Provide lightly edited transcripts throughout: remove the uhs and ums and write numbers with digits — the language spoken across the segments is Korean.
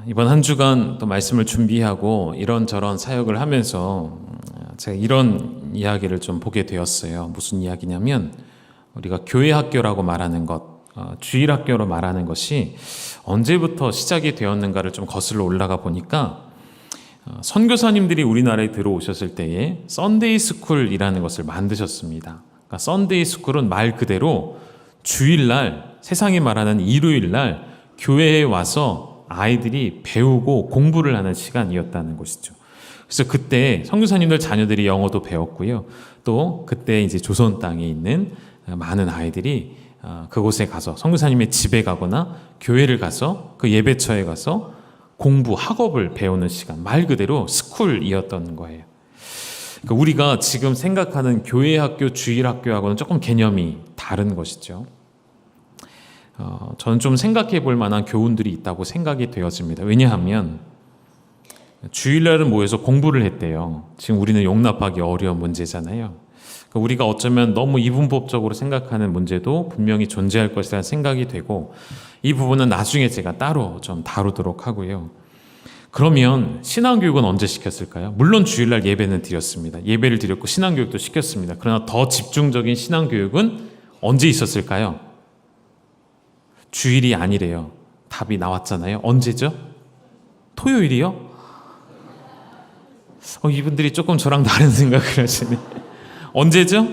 이번 한 주간 또 말씀을 준비하고 이런저런 사역을 하면서 제가 이런 이야기를 좀 보게 되었어요. 무슨 이야기냐면 우리가 교회 학교라고 말하는 것, 주일 학교로 말하는 것이 언제부터 시작이 되었는가를 좀 거슬러 올라가 보니까 선교사님들이 우리나라에 들어오셨을 때에 썬데이 스쿨이라는 것을 만드셨습니다. 그러니까 썬데이 스쿨은 말 그대로 주일날, 세상이 말하는 일요일날 교회에 와서 아이들이 배우고 공부를 하는 시간이었다는 것이죠. 그래서 그때 선교사님들 자녀들이 영어도 배웠고요. 또 그때 이제 조선 땅에 있는 많은 아이들이 그곳에 가서 선교사님의 집에 가거나 교회를 가서 그 예배처에 가서 공부, 학업을 배우는 시간, 말 그대로 스쿨이었던 거예요. 그러니까 우리가 지금 생각하는 교회 학교, 주일 학교하고는 조금 개념이 다른 것이죠. 저는 좀 생각해 볼 만한 교훈들이 있다고 생각이 되어집니다. 왜냐하면 주일날은 모여서 공부를 했대요. 지금 우리는 용납하기 어려운 문제잖아요. 그러니까 우리가 어쩌면 너무 이분법적으로 생각하는 문제도 분명히 존재할 것이라는 생각이 되고, 이 부분은 나중에 제가 따로 좀 다루도록 하고요. 그러면 신앙교육은 언제 시켰을까요? 물론 주일날 예배는 드렸습니다. 예배를 드렸고 신앙교육도 시켰습니다. 그러나 더 집중적인 신앙교육은 언제 있었을까요? 주일이 아니래요. 답이 나왔잖아요. 언제죠? 토요일이요? 이분들이 조금 저랑 다른 생각을 하시네. 언제죠?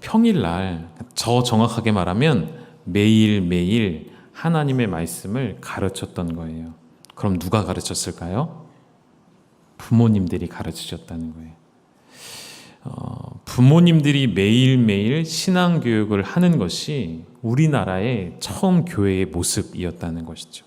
평일날. 저 정확하게 말하면 매일매일 하나님의 말씀을 가르쳤던 거예요. 그럼 누가 가르쳤을까요? 부모님들이 가르치셨다는 거예요. 부모님들이 매일매일 신앙교육을 하는 것이 우리나라의 처음 교회의 모습이었다는 것이죠.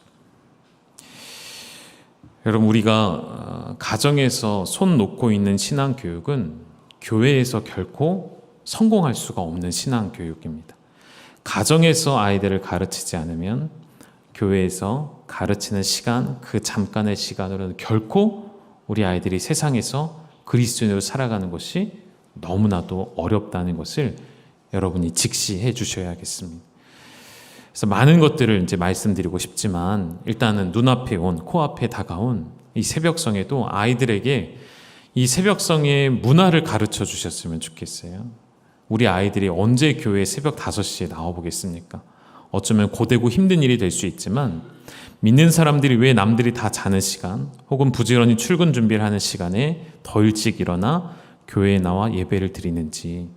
여러분, 우리가 가정에서 손 놓고 있는 신앙교육은 교회에서 결코 성공할 수가 없는 신앙교육입니다. 가정에서 아이들을 가르치지 않으면 교회에서 가르치는 시간, 그 잠깐의 시간으로는 결코 우리 아이들이 세상에서 그리스도인으로 살아가는 것이 너무나도 어렵다는 것을 여러분이 직시해 주셔야겠습니다. 그래서 많은 것들을 이제 말씀드리고 싶지만, 일단은 눈앞에 온, 코앞에 다가온 이 새벽성에도 아이들에게 이 새벽성의 문화를 가르쳐 주셨으면 좋겠어요. 우리 아이들이 언제 교회에 새벽 5시에 나와 보겠습니까? 어쩌면 고되고 힘든 일이 될 수 있지만, 믿는 사람들이 왜 남들이 다 자는 시간 혹은 부지런히 출근 준비를 하는 시간에 더 일찍 일어나 교회에 나와 예배를 드리는지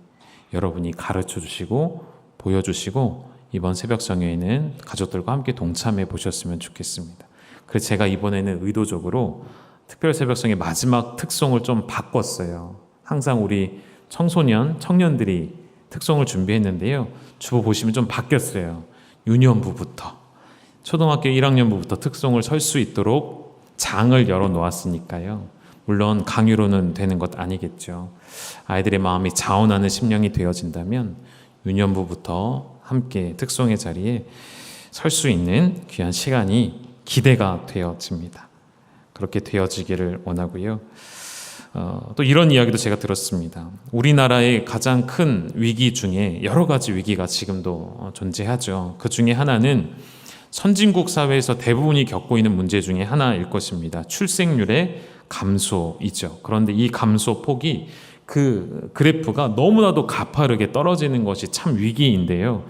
여러분이 가르쳐 주시고 보여주시고, 이번 새벽성회에는 가족들과 함께 동참해 보셨으면 좋겠습니다. 그래서 제가 이번에는 의도적으로 특별 새벽성의 마지막 특송을 좀 바꿨어요. 항상 우리 청소년, 청년들이 특송을 준비했는데요. 주보 보시면 좀 바뀌었어요. 유년부부터, 초등학교 1학년부부터 특송을 설 수 있도록 장을 열어 놓았으니까요. 물론 강요로는 되는 것 아니겠죠. 아이들의 마음이 자원하는 심령이 되어진다면 유년부부터 함께 특송의 자리에 설 수 있는 귀한 시간이 기대가 되어집니다. 그렇게 되어지기를 원하고요. 또 이런 이야기도 제가 들었습니다. 우리나라의 가장 큰 위기 중에 여러 가지 위기가 지금도 존재하죠. 그 중에 하나는 선진국 사회에서 대부분이 겪고 있는 문제 중에 하나일 것입니다. 출생률의 감소이죠. 그런데 이 감소 폭이, 그 그래프가 너무나도 가파르게 떨어지는 것이 참 위기인데요.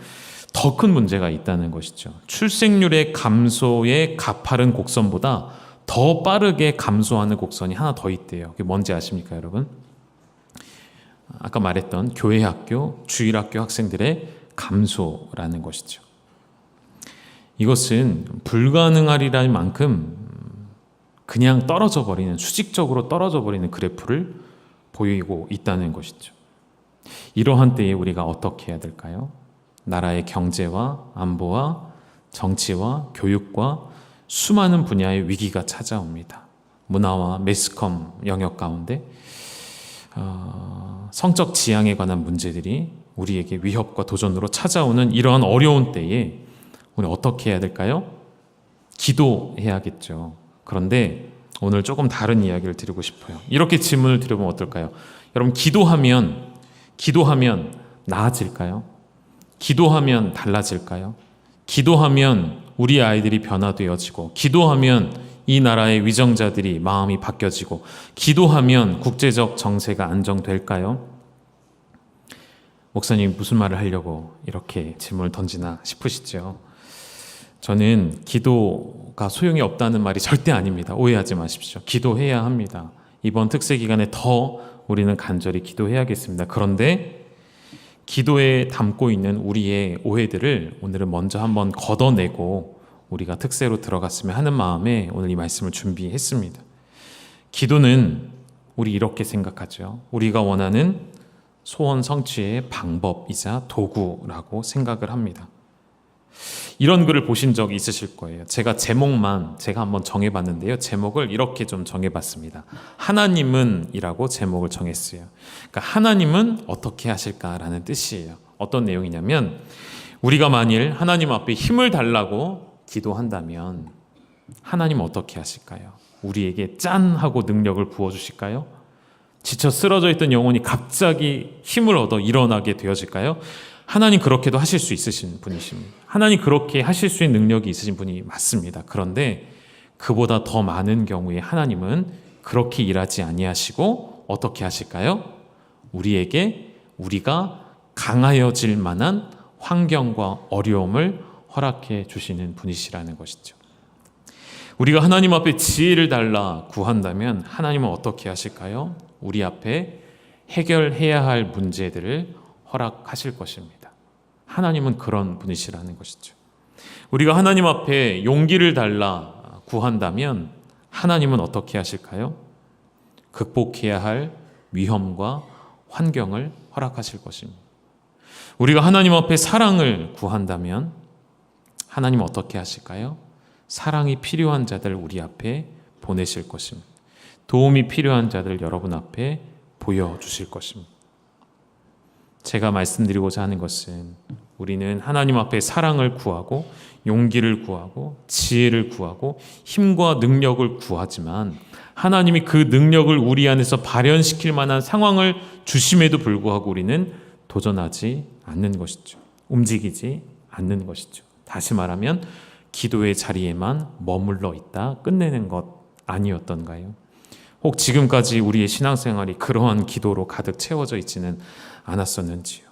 더 큰 문제가 있다는 것이죠. 출생률의 감소의 가파른 곡선보다 더 빠르게 감소하는 곡선이 하나 더 있대요. 그게 뭔지 아십니까, 여러분? 아까 말했던 교회 학교, 주일 학교 학생들의 감소라는 것이죠. 이것은 불가능하리라는 만큼 그냥 떨어져 버리는, 수직적으로 떨어져 버리는 그래프를 보이고 있다는 것이죠. 이러한 때에 우리가 어떻게 해야 될까요? 나라의 경제와 안보와 정치와 교육과 수많은 분야의 위기가 찾아옵니다. 문화와 매스컴 영역 가운데 성적 지향에 관한 문제들이 우리에게 위협과 도전으로 찾아오는 이러한 어려운 때에 우리 어떻게 해야 될까요? 기도해야겠죠. 그런데 오늘 조금 다른 이야기를 드리고 싶어요. 이렇게 질문을 드려보면 어떨까요? 여러분, 기도하면 나아질까요? 기도하면 달라질까요? 기도하면 우리 아이들이 변화되어지고, 기도하면 이 나라의 위정자들이 마음이 바뀌어지고, 기도하면 국제적 정세가 안정될까요? 목사님 무슨 말을 하려고 이렇게 질문을 던지나 싶으시죠? 저는 기도가 소용이 없다는 말이 절대 아닙니다. 오해하지 마십시오. 기도해야 합니다. 이번 특세 기간에 더 우리는 간절히 기도해야겠습니다. 그런데 기도에 담고 있는 우리의 오해들을 오늘은 먼저 한번 걷어내고 우리가 특세로 들어갔으면 하는 마음에 오늘 이 말씀을 준비했습니다. 기도는 우리 이렇게 생각하죠. 우리가 원하는 소원 성취의 방법이자 도구라고 생각을 합니다. 이런 글을 보신 적 있으실 거예요. 제가 한번 정해봤는데요. 제목을 이렇게 좀 정해봤습니다. 하나님은 이라고 제목을 정했어요. 그러니까 하나님은 어떻게 하실까라는 뜻이에요. 어떤 내용이냐면, 우리가 만일 하나님 앞에 힘을 달라고 기도한다면 하나님은 어떻게 하실까요? 우리에게 짠 하고 능력을 부어주실까요? 지쳐 쓰러져 있던 영혼이 갑자기 힘을 얻어 일어나게 되어질까요? 하나님 그렇게도 하실 수 있으신 분이십니다. 하나님 그렇게 하실 수 있는 능력이 있으신 분이 맞습니다. 그런데 그보다 더 많은 경우에 하나님은 그렇게 일하지 아니하시고 어떻게 하실까요? 우리가 강하여질 만한 환경과 어려움을 허락해 주시는 분이시라는 것이죠. 우리가 하나님 앞에 지혜를 달라 구한다면 하나님은 어떻게 하실까요? 우리 앞에 해결해야 할 문제들을 허락하실 것입니다. 하나님은 그런 분이시라는 것이죠. 우리가 하나님 앞에 용기를 달라 구한다면 하나님은 어떻게 하실까요? 극복해야 할 위험과 환경을 허락하실 것입니다. 우리가 하나님 앞에 사랑을 구한다면 하나님은 어떻게 하실까요? 사랑이 필요한 자들 우리 앞에 보내실 것입니다. 도움이 필요한 자들 여러분 앞에 보여주실 것입니다. 제가 말씀드리고자 하는 것은 우리는 하나님 앞에 사랑을 구하고 용기를 구하고 지혜를 구하고 힘과 능력을 구하지만 하나님이 그 능력을 우리 안에서 발현시킬 만한 상황을 주심에도 불구하고 우리는 도전하지 않는 것이죠. 움직이지 않는 것이죠. 다시 말하면 기도의 자리에만 머물러 있다 끝내는 것 아니었던가요? 혹 지금까지 우리의 신앙생활이 그러한 기도로 가득 채워져 있지는 않았었는지요?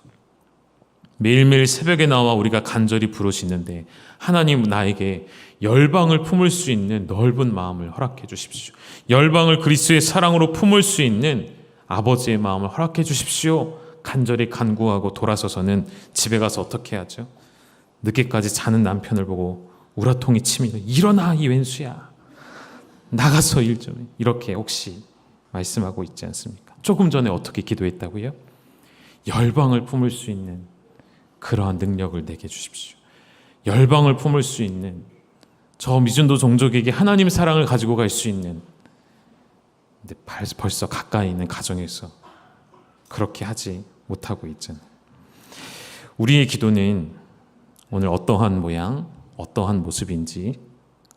매일매일 새벽에 나와 우리가 간절히 부르시는데 하나님 나에게 열방을 품을 수 있는 넓은 마음을 허락해 주십시오. 열방을 그리스도의 사랑으로 품을 수 있는 아버지의 마음을 허락해 주십시오. 간절히 간구하고 돌아서서는 집에 가서 어떻게 하죠? 늦게까지 자는 남편을 보고 우라통이 치밀어 일어나 이 왼수야. 나가서 일 좀 해. 이렇게 혹시 말씀하고 있지 않습니까? 조금 전에 어떻게 기도했다고요? 열방을 품을 수 있는 그러한 능력을 내게 주십시오. 열방을 품을 수 있는 저 미전도 종족에게 하나님 사랑을 가지고 갈 수 있는, 근데 벌써 가까이 있는 가정에서 그렇게 하지 못하고 있잖아요. 우리의 기도는 오늘 어떠한 모양, 어떠한 모습인지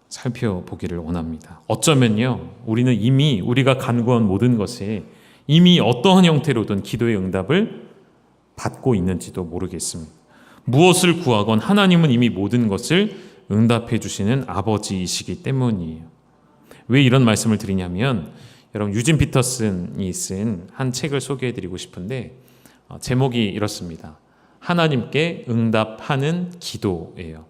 살펴보기를 원합니다. 어쩌면요, 우리는 이미 우리가 간구한 모든 것에 이미 어떠한 형태로든 기도의 응답을 받고 있는지도 모르겠습니다. 무엇을 구하건 하나님은 이미 모든 것을 응답해 주시는 아버지이시기 때문이에요. 왜 이런 말씀을 드리냐면, 여러분 유진 피터슨이 쓴 한 책을 소개해 드리고 싶은데 제목이 이렇습니다. 하나님께 응답하는 기도예요.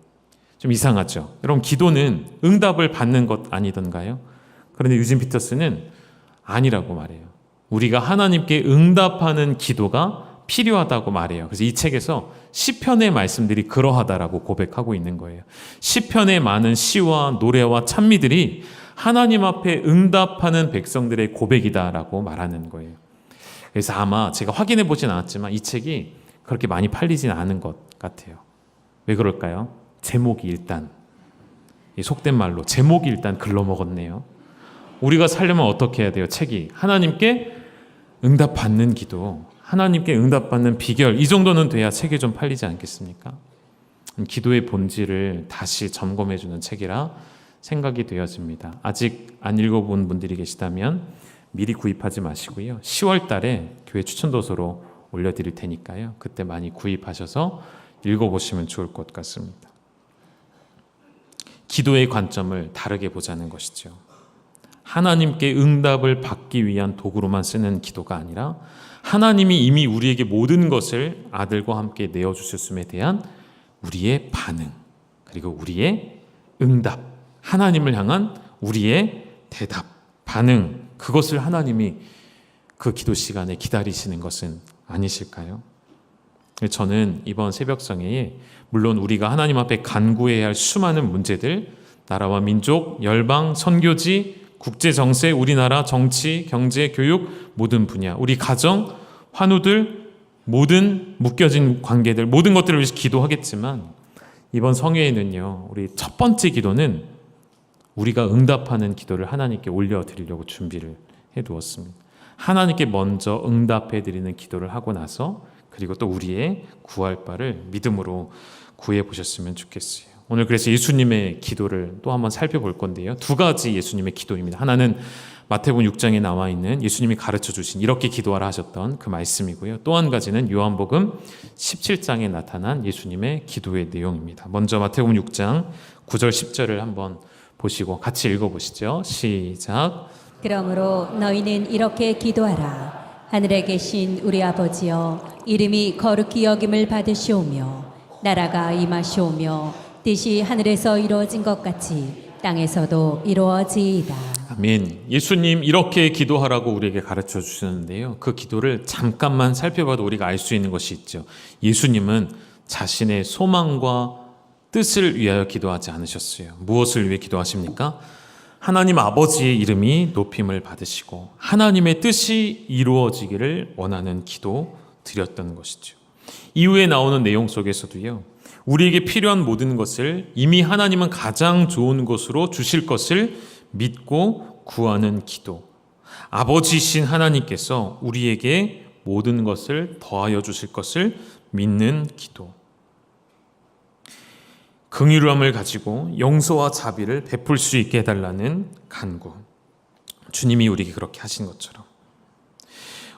좀 이상하죠? 여러분 기도는 응답을 받는 것 아니던가요? 그런데 유진 피터슨은 아니라고 말해요. 우리가 하나님께 응답하는 기도가 필요하다고 말해요. 그래서 이 책에서 시편의 말씀들이 그러하다라고 고백하고 있는 거예요. 시편의 많은 시와 노래와 찬미들이 하나님 앞에 응답하는 백성들의 고백이다라고 말하는 거예요. 그래서 아마 제가 확인해 보진 않았지만 이 책이 그렇게 많이 팔리진 않은 것 같아요. 왜 그럴까요? 제목이 일단, 속된 말로 제목이 일단 글러먹었네요. 우리가 살려면 어떻게 해야 돼요? 책이 하나님께 응답받는 기도, 하나님께 응답받는 비결, 이 정도는 돼야 책이 좀 팔리지 않겠습니까? 기도의 본질을 다시 점검해주는 책이라 생각이 되어집니다. 아직 안 읽어본 분들이 계시다면 미리 구입하지 마시고요. 10월 달에 교회 추천도서로 올려드릴 테니까요. 그때 많이 구입하셔서 읽어보시면 좋을 것 같습니다. 기도의 관점을 다르게 보자는 것이죠. 하나님께 응답을 받기 위한 도구로만 쓰는 기도가 아니라 하나님이 이미 우리에게 모든 것을 아들과 함께 내어주셨음에 대한 우리의 반응, 그리고 우리의 응답, 하나님을 향한 우리의 대답, 반응, 그것을 하나님이 그 기도 시간에 기다리시는 것은 아니실까요? 저는 이번 새벽성회에 물론 우리가 하나님 앞에 간구해야 할 수많은 문제들, 나라와 민족, 열방, 선교지, 국제 정세, 우리나라 정치, 경제, 교육, 모든 분야, 우리 가정, 환우들, 모든 묶여진 관계들, 모든 것들을 위해서 기도하겠지만 이번 성회에는요, 우리 첫 번째 기도는 우리가 응답하는 기도를 하나님께 올려드리려고 준비를 해두었습니다. 하나님께 먼저 응답해드리는 기도를 하고 나서 그리고 또 우리의 구할 바를 믿음으로 구해 보셨으면 좋겠어요. 오늘 그래서 예수님의 기도를 또 한번 살펴볼 건데요. 두 가지 예수님의 기도입니다. 하나는 마태복음 6장에 나와 있는 예수님이 가르쳐 주신 이렇게 기도하라 하셨던 그 말씀이고요. 또 한 가지는 요한복음 17장에 나타난 예수님의 기도의 내용입니다. 먼저 마태복음 6장 9절 10절을 한번 보시고 같이 읽어보시죠. 시작. 그러므로 너희는 이렇게 기도하라. 하늘에 계신 우리 아버지여, 이름이 거룩히 여김을 받으시오며 나라가 임하시오며 뜻이 하늘에서 이루어진 것 같이 땅에서도 이루어지이다. 아멘. 예수님 이렇게 기도하라고 우리에게 가르쳐 주시는데요. 그 기도를 잠깐만 살펴봐도 우리가 알 수 있는 것이 있죠. 예수님은 자신의 소망과 뜻을 위하여 기도하지 않으셨어요. 무엇을 위해 기도하십니까? 하나님 아버지의 이름이 높임을 받으시고 하나님의 뜻이 이루어지기를 원하는 기도 드렸던 것이죠. 이후에 나오는 내용 속에서도요, 우리에게 필요한 모든 것을 이미 하나님은 가장 좋은 것으로 주실 것을 믿고 구하는 기도. 아버지신 하나님께서 우리에게 모든 것을 더하여 주실 것을 믿는 기도. 긍휼함을 가지고 용서와 자비를 베풀 수 있게 해달라는 간구. 주님이 우리에게 그렇게 하신 것처럼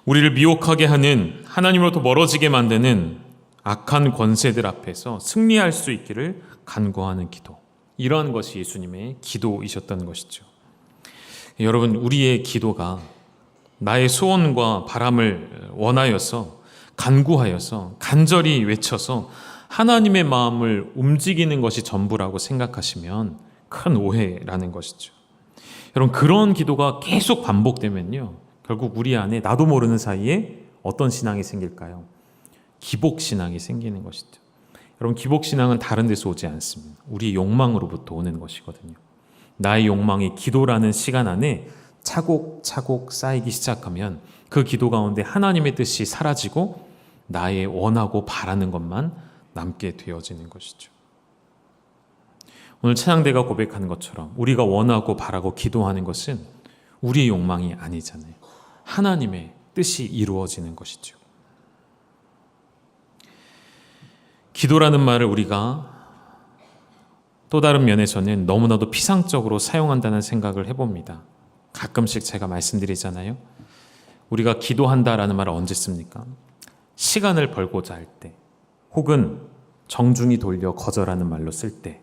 우리를 미혹하게 하는, 하나님으로부터 멀어지게 만드는 악한 권세들 앞에서 승리할 수 있기를 간구하는 기도. 이러한 것이 예수님의 기도이셨던 것이죠. 여러분, 우리의 기도가 나의 소원과 바람을 원하여서 간구하여서 간절히 외쳐서 하나님의 마음을 움직이는 것이 전부라고 생각하시면 큰 오해라는 것이죠. 여러분, 그런 기도가 계속 반복되면요, 결국 우리 안에 나도 모르는 사이에 어떤 신앙이 생길까요? 기복신앙이 생기는 것이죠. 여러분, 기복신앙은 다른 데서 오지 않습니다. 우리 욕망으로부터 오는 것이거든요. 나의 욕망이 기도라는 시간 안에 차곡차곡 쌓이기 시작하면 그 기도 가운데 하나님의 뜻이 사라지고 나의 원하고 바라는 것만 남게 되어지는 것이죠. 오늘 찬양대가 고백하는 것처럼 우리가 원하고 바라고 기도하는 것은 우리의 욕망이 아니잖아요. 하나님의 뜻이 이루어지는 것이죠. 기도라는 말을 우리가 또 다른 면에서는 너무나도 피상적으로 사용한다는 생각을 해봅니다. 가끔씩 제가 말씀드리잖아요. 우리가 기도한다라는 말을 언제 씁니까? 시간을 벌고자 할 때, 혹은 정중히 돌려 거절하는 말로 쓸 때,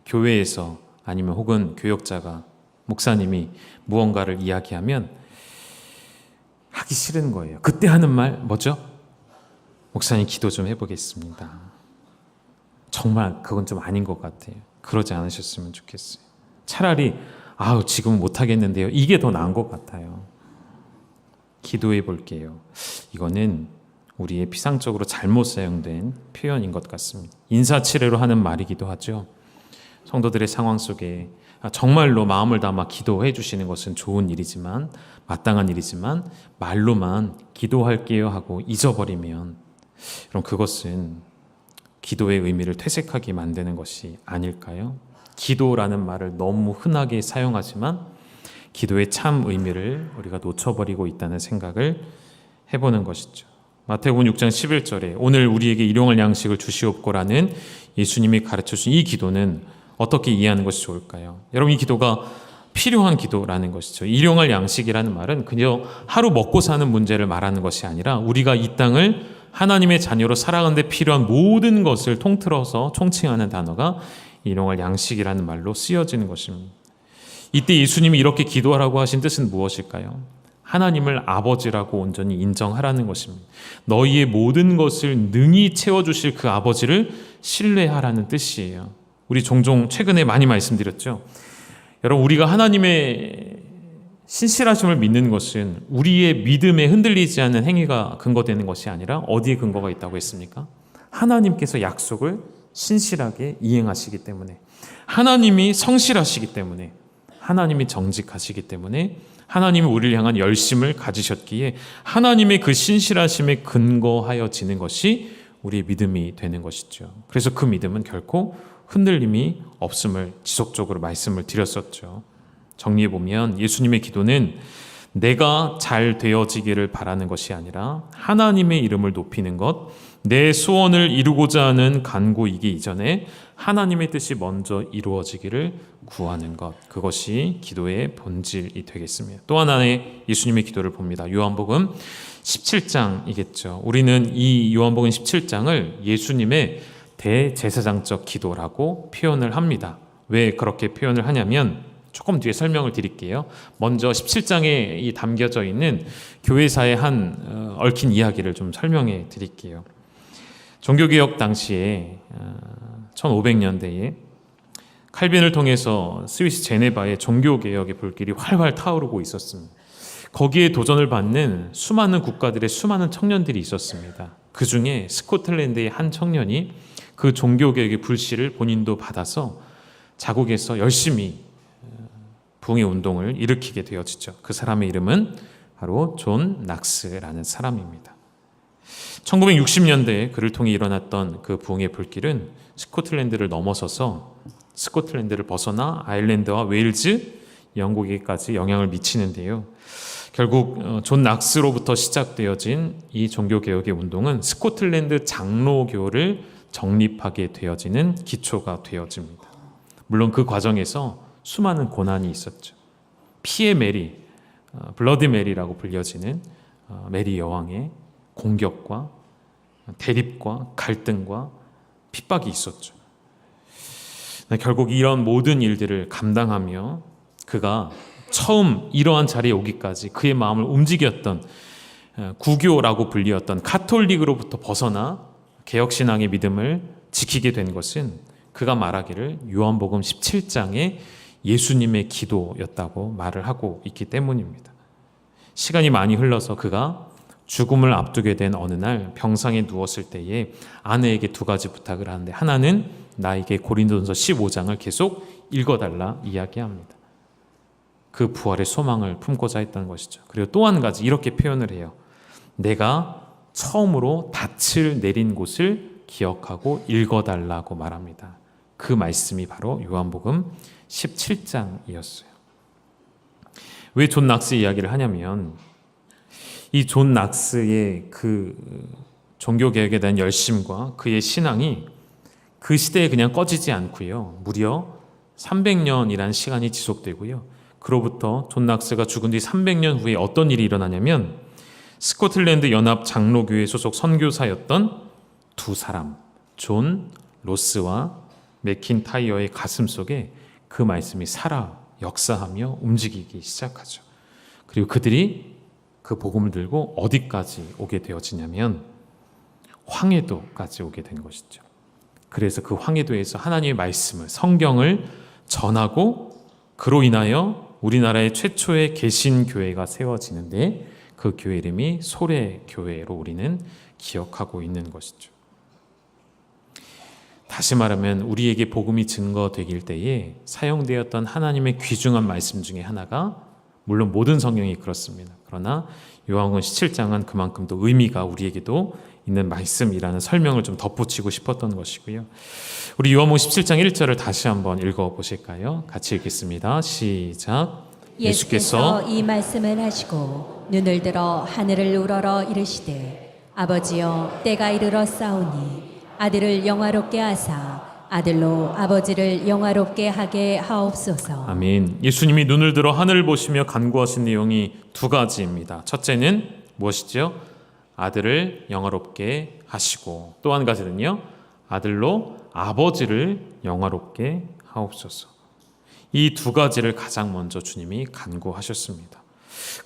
교회에서 아니면 혹은 교역자가, 목사님이 무언가를 이야기하면 하기 싫은 거예요. 그때 하는 말 뭐죠? 목사님 기도 좀 해보겠습니다. 정말 그건 좀 아닌 것 같아요. 그러지 않으셨으면 좋겠어요. 차라리 지금은 못하겠는데요, 이게 더 나은 것 같아요. 기도해 볼게요. 이거는 우리의 피상적으로 잘못 사용된 표현인 것 같습니다. 인사치레로 하는 말이기도 하죠. 성도들의 상황 속에 정말로 마음을 담아 기도해 주시는 것은 좋은 일이지만, 마땅한 일이지만 말로만 기도할게요 하고 잊어버리면 그럼 그것은 기도의 의미를 퇴색하게 만드는 것이 아닐까요? 기도라는 말을 너무 흔하게 사용하지만 기도의 참 의미를 우리가 놓쳐버리고 있다는 생각을 해보는 것이죠. 마태복음 6장 11절에 오늘 우리에게 일용할 양식을 주시옵고라는 예수님이 가르쳐주신 이 기도는 어떻게 이해하는 것이 좋을까요? 여러분, 이 기도가 필요한 기도라는 것이죠. 일용할 양식이라는 말은 그냥 하루 먹고 사는 문제를 말하는 것이 아니라 우리가 이 땅을 하나님의 자녀로 살아가는 데 필요한 모든 것을 통틀어서 총칭하는 단어가 일용할 양식이라는 말로 쓰여지는 것입니다. 이때 예수님이 이렇게 기도하라고 하신 뜻은 무엇일까요? 하나님을 아버지라고 온전히 인정하라는 것입니다. 너희의 모든 것을 능히 채워주실 그 아버지를 신뢰하라는 뜻이에요. 우리 종종 최근에 많이 말씀드렸죠. 여러분, 우리가 하나님의 신실하심을 믿는 것은 우리의 믿음에 흔들리지 않는 행위가 근거되는 것이 아니라 어디에 근거가 있다고 했습니까? 하나님께서 약속을 신실하게 이행하시기 때문에, 하나님이 성실하시기 때문에, 하나님이 정직하시기 때문에, 하나님이 우리를 향한 열심을 가지셨기에 하나님의 그 신실하심에 근거하여지는 것이 우리의 믿음이 되는 것이죠. 그래서 그 믿음은 결코 흔들림이 없음을 지속적으로 말씀을 드렸었죠. 정리해보면 예수님의 기도는 내가 잘 되어지기를 바라는 것이 아니라 하나님의 이름을 높이는 것, 내 소원을 이루고자 하는 간구이기 이전에 하나님의 뜻이 먼저 이루어지기를 구하는 것, 그것이 기도의 본질이 되겠습니다. 또 하나의 예수님의 기도를 봅니다. 요한복음 17장이겠죠. 우리는 이 요한복음 17장을 예수님의 대제사장적 기도라고 표현을 합니다. 왜 그렇게 표현을 하냐면 조금 뒤에 설명을 드릴게요. 먼저 17장에 이 담겨져 있는 교회사의 한 얽힌 이야기를 좀 설명해 드릴게요. 종교개혁 당시에 1500년대에 칼빈을 통해서 스위스 제네바의 종교개혁의 불길이 활활 타오르고 있었습니다. 거기에 도전을 받는 수많은 국가들의 수많은 청년들이 있었습니다. 그 중에 스코틀랜드의 한 청년이 그 종교개혁의 불씨를 본인도 받아서 자국에서 열심히 부흥의 운동을 일으키게 되어지죠. 그 사람의 이름은 바로 존 낙스라는 사람입니다. 1960년대에 그를 통해 일어났던 그 부흥의 불길은 스코틀랜드를 넘어서서 스코틀랜드를 벗어나 아일랜드와 웨일즈, 영국에까지 영향을 미치는데요. 결국 존 낙스로부터 시작되어진 이 종교개혁의 운동은 스코틀랜드 장로교를 정립하게 되어지는 기초가 되어집니다. 물론 그 과정에서 수많은 고난이 있었죠. 피의 메리, 블러디 메리라고 불려지는 메리 여왕의 공격과 대립과 갈등과 핍박이 있었죠. 결국 이런 모든 일들을 감당하며 그가 처음 이러한 자리에 오기까지 그의 마음을 움직였던 구교라고 불리었던 가톨릭으로부터 벗어나 개혁신앙의 믿음을 지키게 된 것은 그가 말하기를 요한복음 17장의 예수님의 기도였다고 말을 하고 있기 때문입니다. 시간이 많이 흘러서 그가 죽음을 앞두게 된 어느 날 병상에 누웠을 때에 아내에게 두 가지 부탁을 하는데, 하나는 나에게 고린도전서 15장을 계속 읽어달라 이야기합니다. 그 부활의 소망을 품고자 했던 것이죠. 그리고 또 한 가지 이렇게 표현을 해요. 내가 처음으로 닻을 내린 곳을 기억하고 읽어달라고 말합니다. 그 말씀이 바로 요한복음 17장이었어요. 왜 존 낙스 이야기를 하냐면 이 존 낙스의 그 종교개혁에 대한 열심과 그의 신앙이 그 시대에 그냥 꺼지지 않고요. 무려 300년이라는 시간이 지속되고요. 그로부터 존 낙스가 죽은 뒤 300년 후에 어떤 일이 일어나냐면 스코틀랜드 연합 장로교회 소속 선교사였던 두 사람, 존 로스와 맥킨타이어의 가슴 속에 그 말씀이 살아 역사하며 움직이기 시작하죠. 그리고 그들이 그 복음을 들고 어디까지 오게 되어지냐면 황해도까지 오게 된 것이죠. 그래서 그 황해도에서 하나님의 말씀을, 성경을 전하고 그로 인하여 우리나라의 최초의 개신교회가 세워지는데 그 교회 이름이 소래교회로 우리는 기억하고 있는 것이죠. 다시 말하면 우리에게 복음이 증거되길 때에 사용되었던 하나님의 귀중한 말씀 중에 하나가, 물론 모든 성경이 그렇습니다. 그러나 요한복음 17장은 그만큼 또 의미가 우리에게도 있는 말씀이라는 설명을 좀 덧붙이고 싶었던 것이고요. 우리 요한복음 17장 1절을 다시 한번 읽어보실까요? 같이 읽겠습니다. 시작. 예수께서 이 말씀을 하시고 눈을 들어 하늘을 우러러 이르시되 아버지여 때가 이르러 싸우니 아들을 영화롭게 하사 아들로 아버지를 영화롭게 하게 하옵소서. 아멘. 예수님이 눈을 들어 하늘을 보시며 간구하신 내용이 두 가지입니다. 첫째는 무엇이죠? 아들을 영화롭게 하시고, 또 한 가지는요, 아들로 아버지를 영화롭게 하옵소서. 이 두 가지를 가장 먼저 주님이 간구하셨습니다.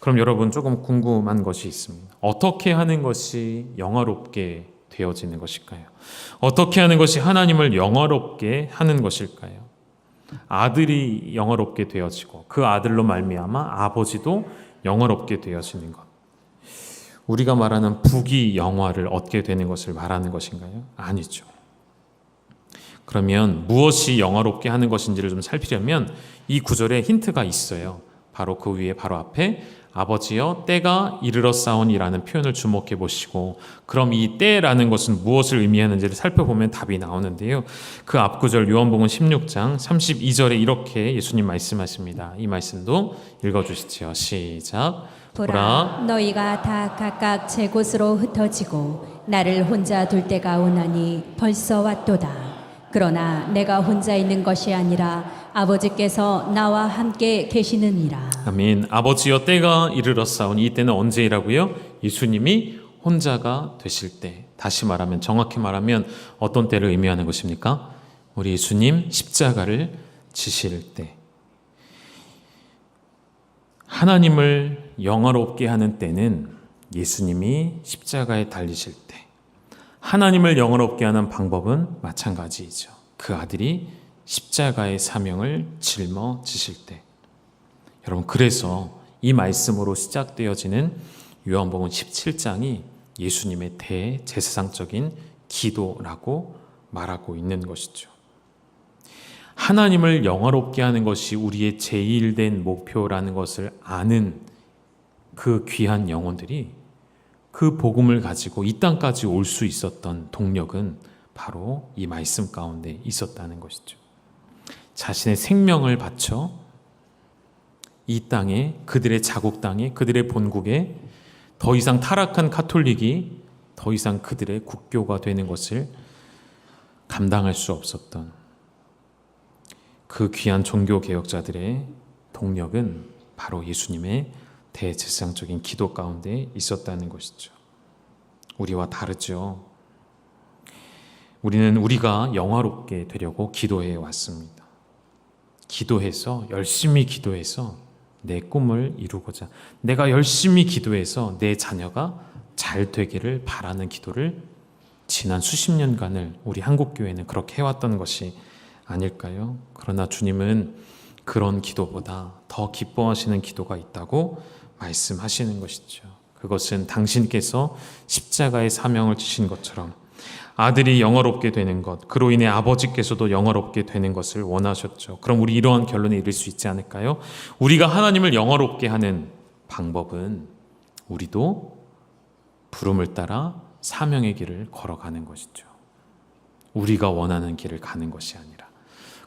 그럼 여러분 조금 궁금한 것이 있습니다. 어떻게 하는 것이 영화롭게 되어지는 것일까요? 어떻게 하는 것이 하나님을 영화롭게 하는 것일까요? 아들이 영화롭게 되어지고 그 아들로 말미암아 아버지도 영화롭게 되어지는 것. 우리가 말하는 부귀 영화를 얻게 되는 것을 말하는 것인가요? 아니죠. 그러면 무엇이 영화롭게 하는 것인지를 좀 살피려면 이 구절에 힌트가 있어요. 바로 그 위에 바로 앞에 아버지여 때가 이르렀사오니라는 표현을 주목해 보시고, 그럼 이 때라는 것은 무엇을 의미하는지를 살펴보면 답이 나오는데요. 그 앞구절 요한복음 16장 32절에 이렇게 예수님 말씀하십니다. 이 말씀도 읽어주시죠. 시작. 보라, 너희가 다 각각 제 곳으로 흩어지고 나를 혼자 둘 때가 오나니 벌써 왔도다. 그러나 내가 혼자 있는 것이 아니라 아버지께서 나와 함께 계시느니라. 아멘. 아버지여 때가 이르렀사오니, 이때는 언제이라고요? 예수님이 혼자가 되실 때. 다시 말하면, 정확히 말하면 어떤 때를 의미하는 것입니까? 우리 예수님 십자가를 지실 때. 하나님을 영화롭게 하는 때는 예수님이 십자가에 달리실 때. 하나님을 영화롭게 하는 방법은 마찬가지이죠. 그 아들이 십자가의 사명을 짊어지실 때. 여러분, 그래서 이 말씀으로 시작되어지는 요한복음 17장이 예수님의 대제사장적인 기도라고 말하고 있는 것이죠. 하나님을 영화롭게 하는 것이 우리의 제일된 목표라는 것을 아는 그 귀한 영혼들이 그 복음을 가지고 이 땅까지 올 수 있었던 동력은 바로 이 말씀 가운데 있었다는 것이죠. 자신의 생명을 바쳐 이 땅에, 그들의 자국 땅에, 그들의 본국에 더 이상 타락한 가톨릭이 더 이상 그들의 국교가 되는 것을 감당할 수 없었던 그 귀한 종교개혁자들의 동력은 바로 예수님의 대제사장적인 기도 가운데 있었다는 것이죠. 우리와 다르죠. 우리는 우리가 영화롭게 되려고 기도해 왔습니다. 기도해서, 열심히 기도해서 내 꿈을 이루고자, 내가 열심히 기도해서 내 자녀가 잘 되기를 바라는 기도를 지난 수십 년간을 우리 한국교회는 그렇게 해왔던 것이 아닐까요? 그러나 주님은 그런 기도보다 더 기뻐하시는 기도가 있다고 말씀하시는 것이죠. 그것은 당신께서 십자가의 사명을 지신 것처럼 아들이 영화롭게 되는 것, 그로 인해 아버지께서도 영화롭게 되는 것을 원하셨죠. 그럼 우리 이러한 결론에 이를 수 있지 않을까요? 우리가 하나님을 영화롭게 하는 방법은 우리도 부름을 따라 사명의 길을 걸어가는 것이죠. 우리가 원하는 길을 가는 것이 아니라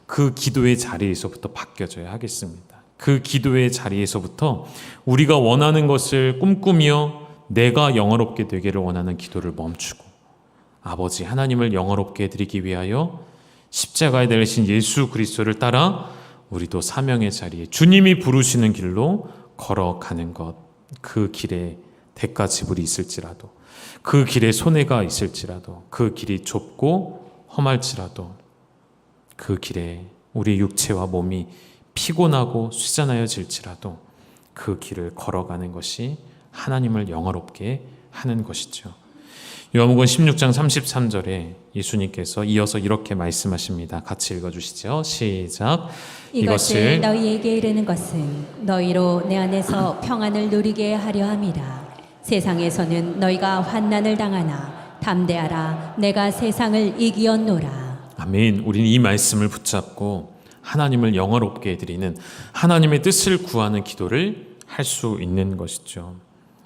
그 기도의 자리에서부터 바뀌어져야 하겠습니다. 그 기도의 자리에서부터 우리가 원하는 것을 꿈꾸며 내가 영화롭게 되기를 원하는 기도를 멈추고 아버지 하나님을 영화롭게 해드리기 위하여 십자가에 달리신 예수 그리스도를 따라 우리도 사명의 자리에 주님이 부르시는 길로 걸어가는 것, 그 길에 대가 지불이 있을지라도, 그 길에 손해가 있을지라도, 그 길이 좁고 험할지라도, 그 길에 우리 육체와 몸이 피곤하고 쇠잔하여질지라도 그 길을 걸어가는 것이 하나님을 영화롭게 하는 것이죠. 요한복음 16장 33절에 예수님께서 이어서 이렇게 말씀하십니다. 같이 읽어주시죠. 시작. 이것을 너희에게 이르는 것은 너희로 내 안에서 평안을 누리게 하려 함이라. 세상에서는 너희가 환난을 당하나 담대하라. 내가 세상을 이기었노라. 아멘. 우리는 이 말씀을 붙잡고 하나님을 영화롭게 해드리는, 하나님의 뜻을 구하는 기도를 할 수 있는 것이죠.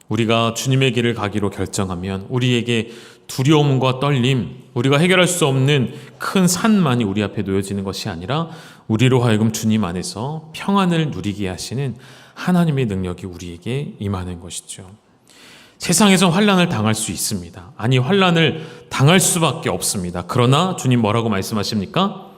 우리가 주님의 길을 가기로 결정하면 우리에게 두려움과 떨림, 우리가 해결할 수 없는 큰 산만이 우리 앞에 놓여지는 것이 아니라 우리로 하여금 주님 안에서 평안을 누리게 하시는 하나님의 능력이 우리에게 임하는 것이죠. 세상에서 환난을 당할 수 있습니다. 아니, 환난을 당할 수밖에 없습니다. 그러나 주님 뭐라고 말씀하십니까?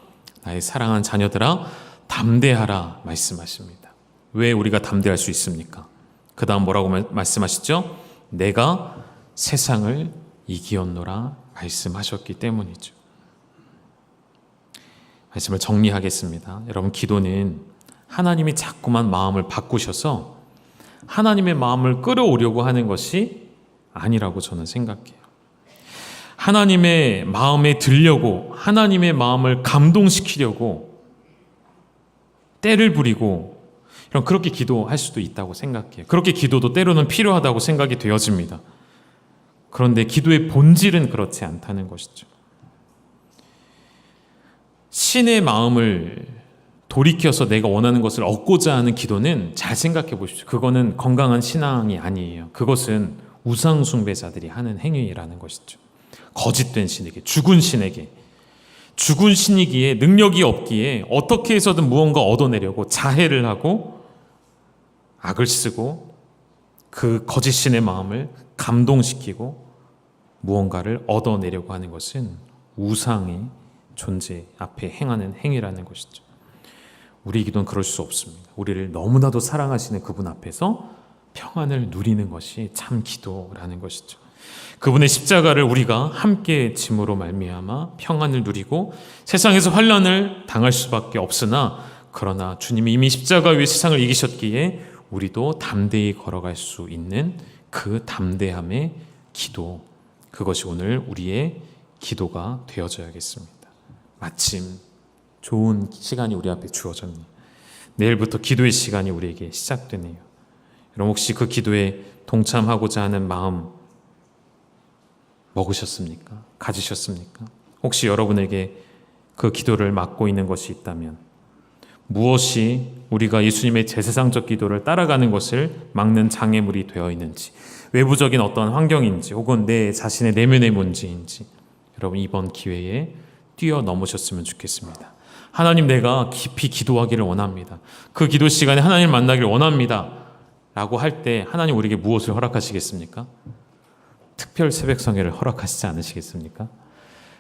나의 사랑하는 자녀들아 담대하라 말씀하십니다. 왜 우리가 담대할 수 있습니까? 그 다음 뭐라고 말씀하시죠? 내가 세상을 이기었노라 말씀하셨기 때문이죠. 말씀을 정리하겠습니다. 여러분, 기도는 하나님이 자꾸만 마음을 바꾸셔서 하나님의 마음을 끌어오려고 하는 것이 아니라고 저는 생각해요. 하나님의 마음에 들려고, 하나님의 마음을 감동시키려고 때를 부리고 그렇게 기도할 수도 있다고 생각해요. 그렇게 기도도 때로는 필요하다고 생각이 되어집니다. 그런데 기도의 본질은 그렇지 않다는 것이죠. 신의 마음을 돌이켜서 내가 원하는 것을 얻고자 하는 기도는, 잘 생각해 보십시오, 그거는 건강한 신앙이 아니에요. 그것은 우상 숭배자들이 하는 행위라는 것이죠. 거짓된 신에게, 죽은 신에게, 죽은 신이기에 능력이 없기에 어떻게 해서든 무언가 얻어내려고 자해를 하고 악을 쓰고 그 거짓 신의 마음을 감동시키고 무언가를 얻어내려고 하는 것은 우상의 존재 앞에 행하는 행위라는 것이죠. 우리 기도는 그럴 수 없습니다. 우리를 너무나도 사랑하시는 그분 앞에서 평안을 누리는 것이 참 기도라는 것이죠. 그분의 십자가를 우리가 함께 짐으로 말미암아 평안을 누리고 세상에서 환난을 당할 수밖에 없으나, 그러나 주님이 이미 십자가 위에 세상을 이기셨기에 우리도 담대히 걸어갈 수 있는 그 담대함의 기도, 그것이 오늘 우리의 기도가 되어져야겠습니다. 마침 좋은 시간이 우리 앞에 주어졌네요. 내일부터 기도의 시간이 우리에게 시작되네요. 여러분, 혹시 그 기도에 동참하고자 하는 마음 먹으셨습니까? 가지셨습니까? 혹시 여러분에게 그 기도를 막고 있는 것이 있다면, 무엇이 우리가 예수님의 제사상적 기도를 따라가는 것을 막는 장애물이 되어 있는지, 외부적인 어떠한 환경인지, 혹은 내 자신의 내면의 문제인지, 여러분 이번 기회에 뛰어넘으셨으면 좋겠습니다. 하나님, 내가 깊이 기도하기를 원합니다. 그 기도 시간에 하나님 만나기를 원합니다 라고 할 때 하나님 우리에게 무엇을 허락하시겠습니까? 특별 새벽 성회를 허락하시지 않으시겠습니까?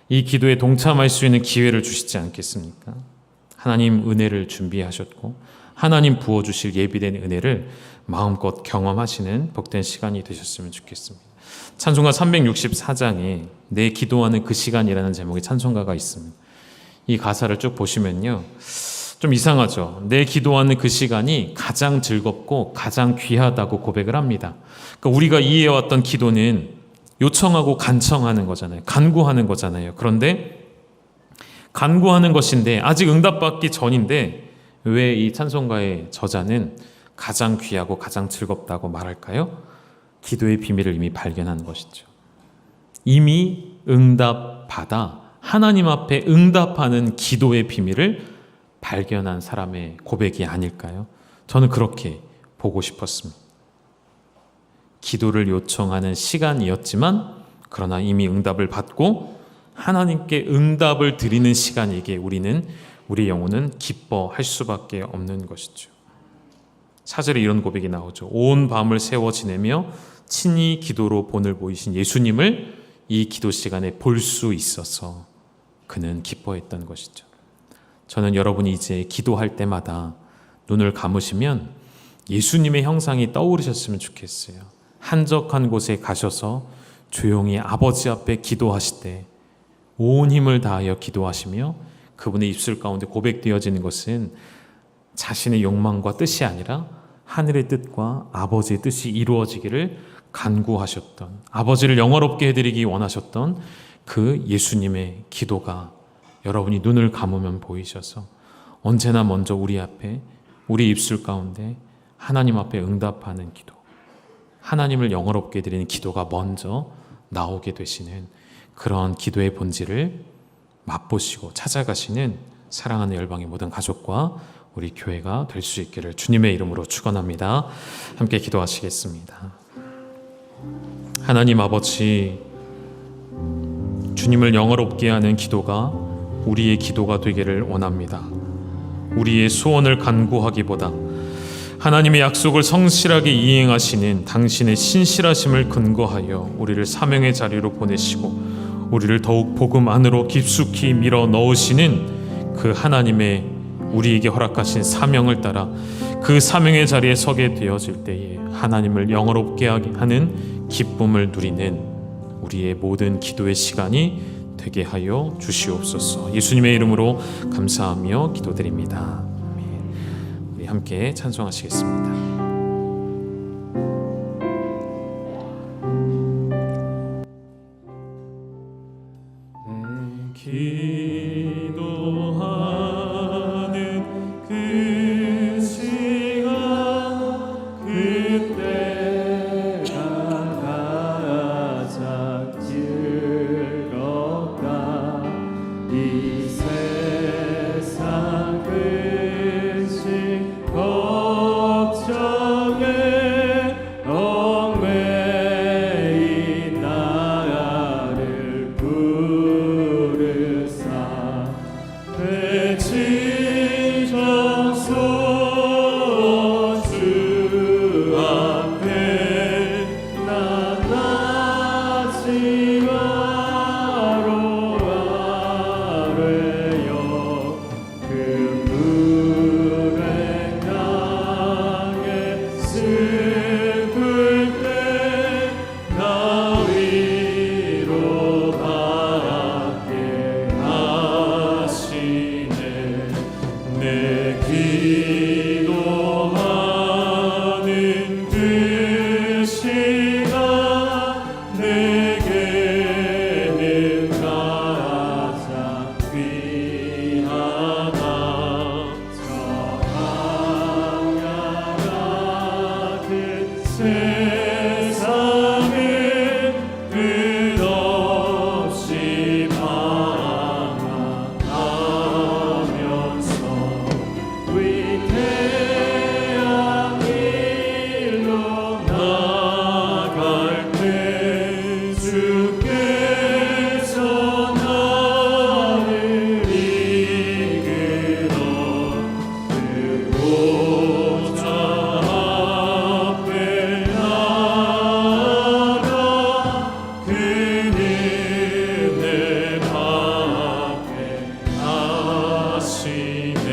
이 기도에 동참할 수 있는 기회를 주시지 않겠습니까? 하나님 은혜를 준비하셨고 하나님 부어주실 예비된 은혜를 마음껏 경험하시는 복된 시간이 되셨으면 좋겠습니다. 찬송가 364장에 내 기도하는 그 시간이라는 제목의 찬송가가 있습니다. 이 가사를 쭉 보시면요, 좀 이상하죠. 내 기도하는 그 시간이 가장 즐겁고 가장 귀하다고 고백을 합니다. 그러니까 우리가 이해해왔던 기도는 요청하고 간청하는 거잖아요. 간구하는 거잖아요. 그런데 간구하는 것인데 아직 응답받기 전인데 왜 이 찬송가의 저자는 가장 귀하고 가장 즐겁다고 말할까요? 기도의 비밀을 이미 발견한 것이죠. 이미 응답받아 하나님 앞에 응답하는 기도의 비밀을 발견한 사람의 고백이 아닐까요? 저는 그렇게 보고 싶었습니다. 기도를 요청하는 시간이었지만 그러나 이미 응답을 받고 하나님께 응답을 드리는 시간이기에 우리 영혼은 기뻐할 수밖에 없는 것이죠. 4절에 이런 고백이 나오죠. 온 밤을 새워 지내며 친히 기도로 본을 보이신 예수님을 이 기도 시간에 볼 수 있어서 그는 기뻐했던 것이죠. 저는 여러분이 이제 기도할 때마다 눈을 감으시면 예수님의 형상이 떠오르셨으면 좋겠어요. 한적한 곳에 가셔서 조용히 아버지 앞에 기도하시되 온 힘을 다하여 기도하시며 그분의 입술 가운데 고백되어지는 것은 자신의 욕망과 뜻이 아니라 하늘의 뜻과 아버지의 뜻이 이루어지기를 간구하셨던, 아버지를 영화롭게 해드리기 원하셨던 그 예수님의 기도가 여러분이 눈을 감으면 보이셔서 언제나 먼저 우리 앞에, 우리 입술 가운데 하나님 앞에 응답하는 기도, 하나님을 영화롭게 해드리는 기도가 먼저 나오게 되시는 그런 기도의 본질을 맛보시고 찾아가시는 사랑하는 열방의 모든 가족과 우리 교회가 될 수 있기를 주님의 이름으로 축원합니다. 함께 기도하시겠습니다. 하나님 아버지, 주님을 영화롭게 하는 기도가 우리의 기도가 되기를 원합니다. 우리의 소원을 간구하기보다 하나님의 약속을 성실하게 이행하시는 당신의 신실하심을 근거하여 우리를 사명의 자리로 보내시고 우리를 더욱 복음 안으로 깊숙이 밀어 넣으시는 그 하나님의 우리에게 허락하신 사명을 따라 그 사명의 자리에 서게 되어질 때에 하나님을 영화롭게 하는 기쁨을 누리는 우리의 모든 기도의 시간이 되게 하여 주시옵소서. 예수님의 이름으로 감사하며 기도드립니다. 아멘. 우리 함께 찬송하시겠습니다. 기도하는 그 시간 그때가 가장 즐겁다. 이 세상 근심 걱정에 얽매인 나를 부르사 외친 정소 주 앞에 나타지 마로 아뢰어 그 불행 당에 슬플 때 나 위로 받게 하시네. 내 기도하는 그 시간 내게는 가장 귀하다. 저 광야 같은 세상을 끝없이 방황하면서 위태한 길로 나갈 때 주께서 나를 이끌어 그곳자 앞에 나아가 그 은혜 받게 하시네.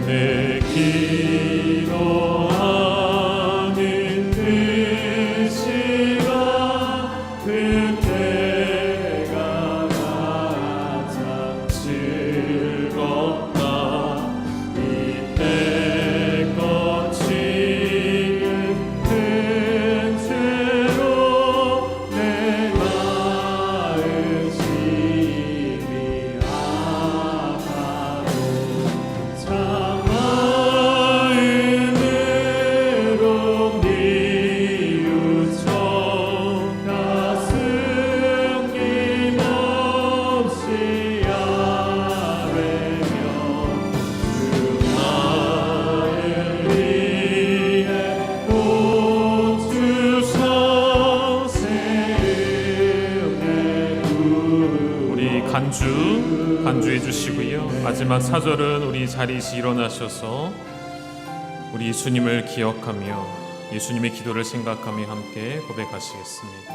내 기도하는 그 시간 그때가 가장 즐겁다. 이때 거치는 큰 죄로 내 마음심이 아파도 참마음으로 뉘우쳐 가슴 힘없이 아뢰며 그 나를 위해 복 주사 새 은혜 우리 간주해 주시고요. 마지막 4절은 우리 자리에서 일어나셔서 우리 예수님을 기억하며 예수님의 기도를 생각하며 함께 고백하시겠습니다.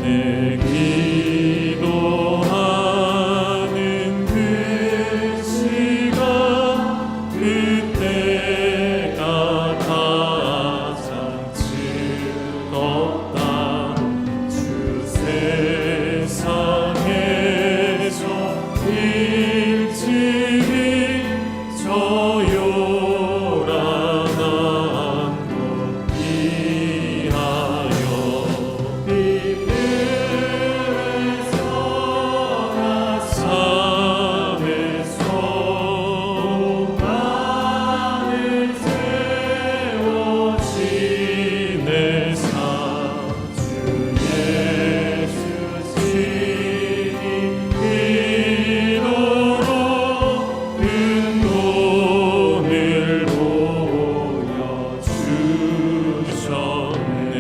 내 기도하는 그 시간 그때가 가장 즐겁다. 주 세상에서 일찍이 저 요란한 곳 피하여 비늘에서 삶의 소망을 세워 지내사 주 예수 신이 기도로 큰 돈을 보여주셨네.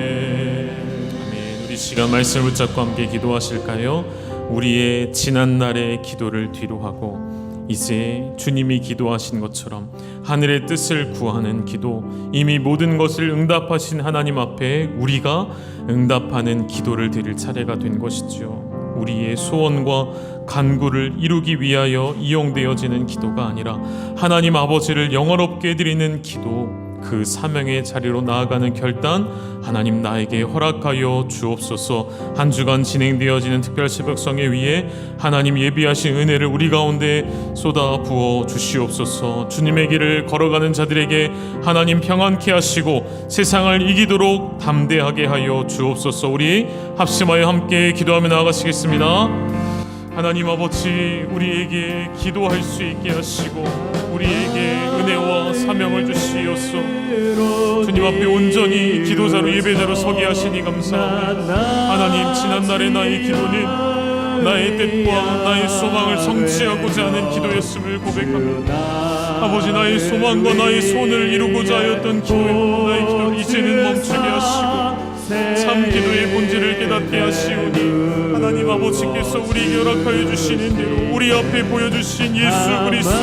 아멘. 우리 시간 말씀을 붙잡고 함께 기도하실까요? 우리의 지난날의 기도를 뒤로 하고 이제 주님이 기도하신 것처럼 하늘의 뜻을 구하는 기도, 이미 모든 것을 응답하신 하나님 앞에 우리가 응답하는 기도를 드릴 차례가 된 것이죠. 우리의 소원과 간구를 이루기 위하여 이용되어지는 기도가 아니라 하나님 아버지를 영화롭게 드리는 기도, 그 사명의 자리로 나아가는 결단 하나님 나에게 허락하여 주옵소서. 한 주간 진행되어지는 특별 새벽성회 위에 하나님 예비하신 은혜를 우리 가운데 쏟아 부어 주시옵소서. 주님의 길을 걸어가는 자들에게 하나님 평안케 하시고 세상을 이기도록 담대하게 하여 주옵소서. 우리 합심하여 함께 기도하며 나아가시겠습니다. 하나님 아버지, 우리에게 기도할 수 있게 하시고 우리에게 은혜와 사명을 주시옵소서. 주님 앞에 온전히 기도자로 예배자로 서게 하시니 감사합니다. 하나님, 지난날의 나의 기도는 나의 뜻과 나의 소망을 성취하고자 하는 기도였음을 고백합니다. 아버지, 나의 소망과 나의 소원을 이루고자 하였던 기도였던 나의 기도를 이제는 멈추게 하시고 참 기도의 본질을 깨닫게 하시오니 하나님 아버지께서 우리에게 허락하여 주시는 대로 우리 앞에 보여주신 예수 그리스도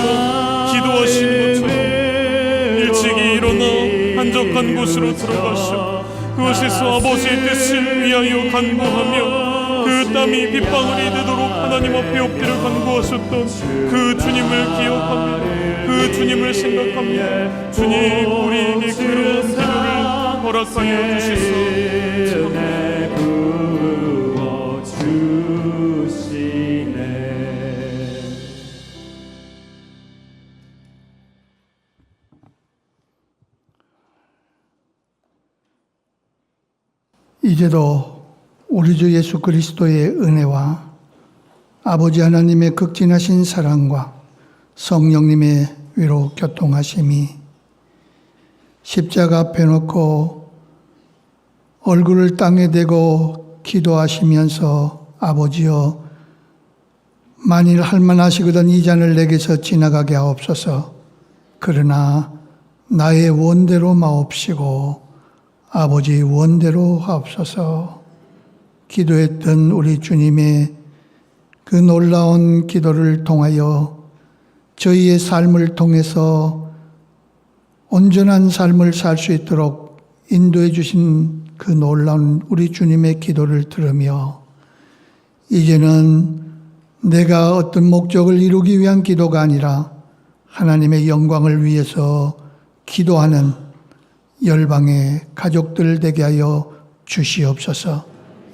기도하신 것처럼 일찍이 일어나 한적한 곳으로 들어가셔 그곳에서 아버지의 뜻을 위하여 간구하며 그 땀이 빗방울이 되도록 하나님 앞에 엎드려 간구하셨던 그 주님을 기억하며 그 주님을 생각하며 주님, 우리에게 그런 기도를 허락하여 주시소. 이제도 우리 주 예수 그리스도의 은혜와 아버지 하나님의 극진하신 사랑과 성령님의 위로 교통하심이 십자가 앞에 놓고 얼굴을 땅에 대고 기도하시면서 아버지여, 만일 할만하시거든 이 잔을 내게서 지나가게 하옵소서. 그러나 나의 원대로 마옵시고 아버지 원대로 하옵소서. 기도했던 우리 주님의 그 놀라운 기도를 통하여 저희의 삶을 통해서 온전한 삶을 살 수 있도록 인도해 주신 그 놀라운 우리 주님의 기도를 들으며 이제는 내가 어떤 목적을 이루기 위한 기도가 아니라 하나님의 영광을 위해서 기도하는 열방의 가족들 되게 하여 주시옵소서.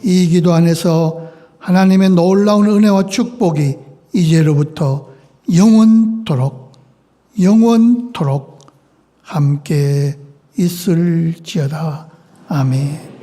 이 기도 안에서 하나님의 놀라운 은혜와 축복이 이제로부터 영원토록 함께 있을지어다. 아멘.